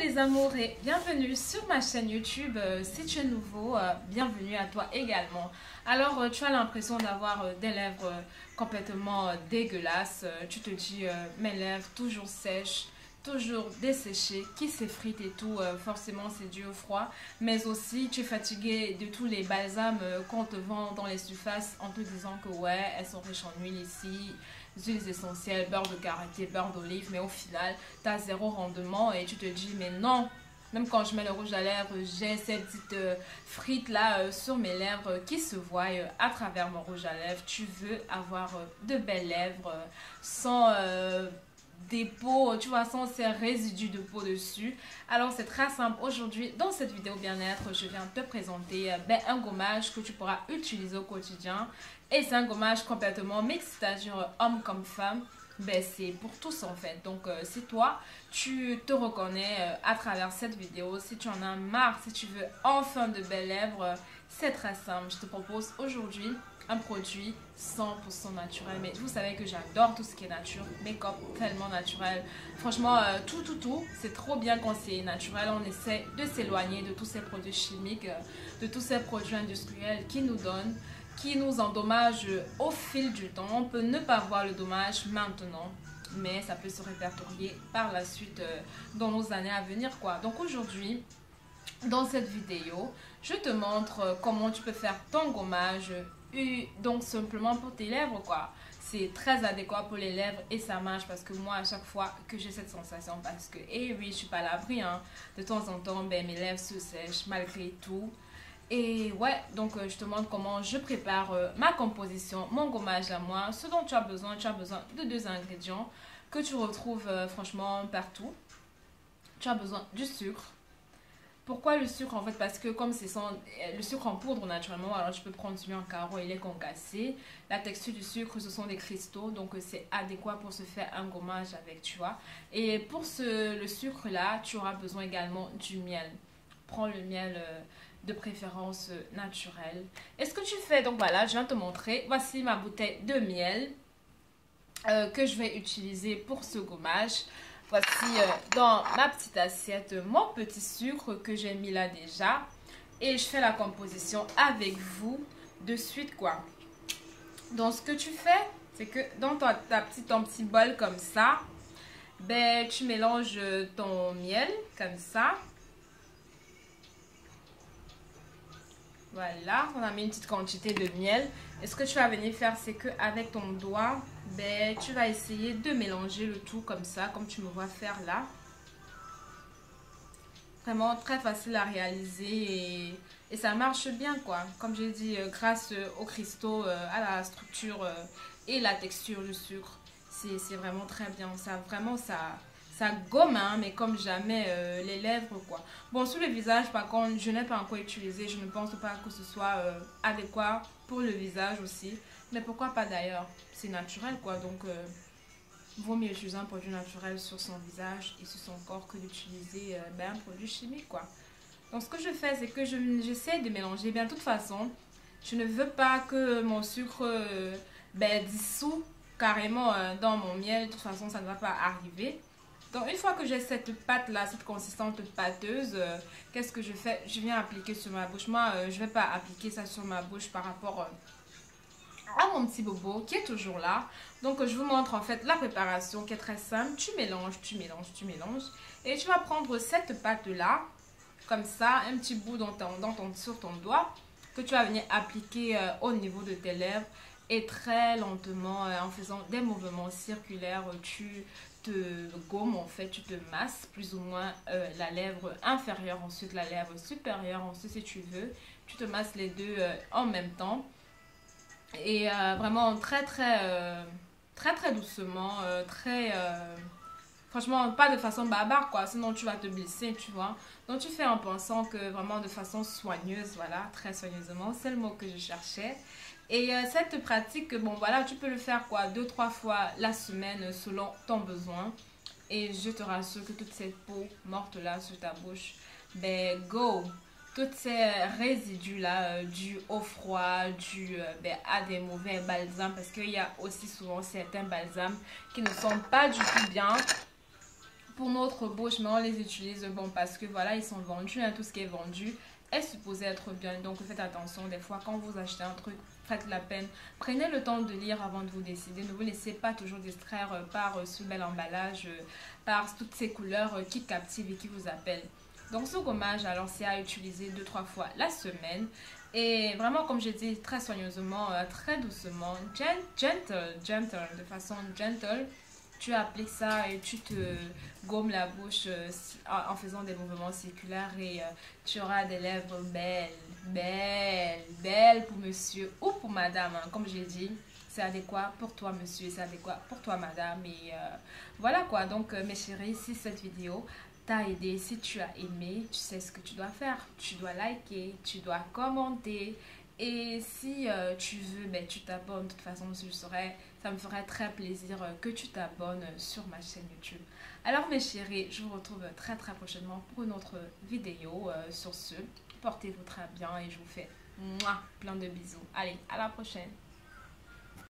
les amours et bienvenue sur ma chaîne YouTube. Si tu es nouveau, bienvenue à toi également. Alors tu as l'impression d'avoir des lèvres complètement dégueulasses. Tu te dis mes lèvres toujours sèches, toujours desséchées, qui s'effritent et tout. Forcément c'est dû au froid. Mais aussi tu es fatigué de tous les balsames qu'on te vend dans les surfaces en te disant que ouais, elles sont riches en huile ici, huiles essentielles, beurre de karité, beurre d'olive, mais au final, tu as zéro rendement et tu te dis, mais non, même quand je mets le rouge à lèvres, j'ai ces petites frites là sur mes lèvres qui se voient à travers mon rouge à lèvres. Tu veux avoir de belles lèvres sans des peaux, tu vois, sans ces résidus de peau dessus. Alors c'est très simple. Aujourd'hui, dans cette vidéo bien-être, je viens te présenter un gommage que tu pourras utiliser au quotidien. Et c'est un gommage complètement mixte, c'est-à-dire homme comme femme. C'est pour tous en fait. Donc si toi, tu te reconnais à travers cette vidéo, si tu en as marre, si tu veux enfin de belles lèvres, c'est très simple. Je te propose aujourd'hui un produit 100% naturel. Mais vous savez que j'adore tout ce qui est nature, make-up tellement naturel. Franchement, tout, c'est trop bien quand c'est naturel. On essaie de s'éloigner de tous ces produits chimiques, de tous ces produits industriels qui nous endommagent au fil du temps. On peut ne pas voir le dommage maintenant, mais ça peut se répertorier par la suite dans nos années à venir, quoi. Donc aujourd'hui, dans cette vidéo, je te montre comment tu peux faire ton gommage, donc simplement pour tes lèvres, quoi. C'est très adéquat pour les lèvres et ça marche parce que moi, à chaque fois que j'ai cette sensation, parce que, eh oui, je suis pas à l'abri, hein, de temps en temps, mes lèvres se sèchent malgré tout. Et ouais, donc je te montre comment je prépare ma composition, mon gommage à moi. Ce dont tu as besoin de deux ingrédients que tu retrouves franchement partout. Tu as besoin du sucre. Pourquoi le sucre en fait? Parce que comme c'est le sucre en poudre naturellement, alors tu peux prendre celui en carreau et les concasser. La texture du sucre, ce sont des cristaux, donc c'est adéquat pour se faire un gommage avec, tu vois. Et pour le sucre là, tu auras besoin également du miel. Prends le miel de préférence naturel. Et ce que tu fais, donc voilà, je viens te montrer. Voici ma bouteille de miel que je vais utiliser pour ce gommage. Voici dans ma petite assiette mon petit sucre que j'ai mis là déjà. Et je fais la composition avec vous de suite, quoi. Donc ce que tu fais, c'est que dans ton petit bol comme ça, tu mélanges ton miel comme ça. Voilà, on a mis une petite quantité de miel. Et ce que tu vas venir faire, c'est qu'avec ton doigt, tu vas essayer de mélanger le tout comme ça, comme tu me vois faire là. Vraiment très facile à réaliser et ça marche bien, quoi. Comme j'ai dit, grâce aux cristaux, à la structure et la texture du sucre, c'est vraiment très bien. Ça gomme, hein, mais comme jamais les lèvres, quoi. Bon, sur le visage, par contre, je n'ai pas encore utilisé. Je ne pense pas que ce soit adéquat pour le visage aussi. Mais pourquoi pas d'ailleurs? C'est naturel, quoi. Donc, vaut mieux utiliser un produit naturel sur son visage et sur son corps que d'utiliser un produit chimique, quoi. Donc, ce que je fais, c'est que j'essaie de mélanger. Bien, de toute façon, je ne veux pas que mon sucre dissout carrément dans mon miel. De toute façon, ça ne va pas arriver. Donc une fois que j'ai cette pâte là, cette consistance pâteuse, qu'est-ce que je fais? Je viens appliquer sur ma bouche. Moi, je ne vais pas appliquer ça sur ma bouche par rapport à mon petit bobo qui est toujours là. Donc je vous montre en fait la préparation qui est très simple. Tu mélanges, tu mélanges, tu mélanges. Et tu vas prendre cette pâte là, comme ça, un petit bout sur ton doigt, que tu vas venir appliquer au niveau de tes lèvres. Et très lentement, en faisant des mouvements circulaires, tu te gommes, en fait, tu te masses plus ou moins la lèvre inférieure, ensuite la lèvre supérieure, ensuite si tu veux, tu te masses les deux en même temps. Et vraiment très doucement, franchement, pas de façon barbare, quoi, sinon tu vas te blesser, tu vois. Donc tu fais en pensant que vraiment de façon soigneuse, voilà, très soigneusement, c'est le mot que je cherchais. Et cette pratique, bon voilà, tu peux le faire quoi, 2-3 fois la semaine selon ton besoin. Et je te rassure que toute cette peau morte là sur ta bouche, go! Toutes ces résidus là, dus au froid, dus à des mauvais balsams, parce qu'il y a aussi souvent certains balsams qui ne sont pas du tout bien pour notre bouche, mais on les utilise bon parce que voilà, ils sont vendus, hein, tout ce qui est vendu est supposé être bien. Donc faites attention, des fois quand vous achetez un truc, faites la peine, prenez le temps de lire avant de vous décider. Ne vous laissez pas toujours distraire par ce bel emballage, par toutes ces couleurs qui captivent et qui vous appellent. Donc ce gommage, alors c'est à utiliser 2-3 fois la semaine. Et vraiment, comme je dis, très soigneusement, très doucement, de façon gentle, tu appliques ça et tu te gommes la bouche en faisant des mouvements circulaires et tu auras des lèvres belles, belles, belles pour monsieur ou pour madame, hein. Comme j'ai dit, c'est adéquat pour toi monsieur, c'est adéquat pour toi madame. Et voilà quoi. Donc mes chéris, si cette vidéo t'a aidé, si tu as aimé, tu sais ce que tu dois faire. Tu dois liker, tu dois commenter. Et si tu veux, ben, tu t'abonnes. De toute façon, ça me ferait très plaisir que tu t'abonnes sur ma chaîne YouTube. Alors mes chéris, je vous retrouve très très prochainement pour une autre vidéo. Sur ce, portez-vous très bien et je vous fais plein de bisous. Allez, à la prochaine.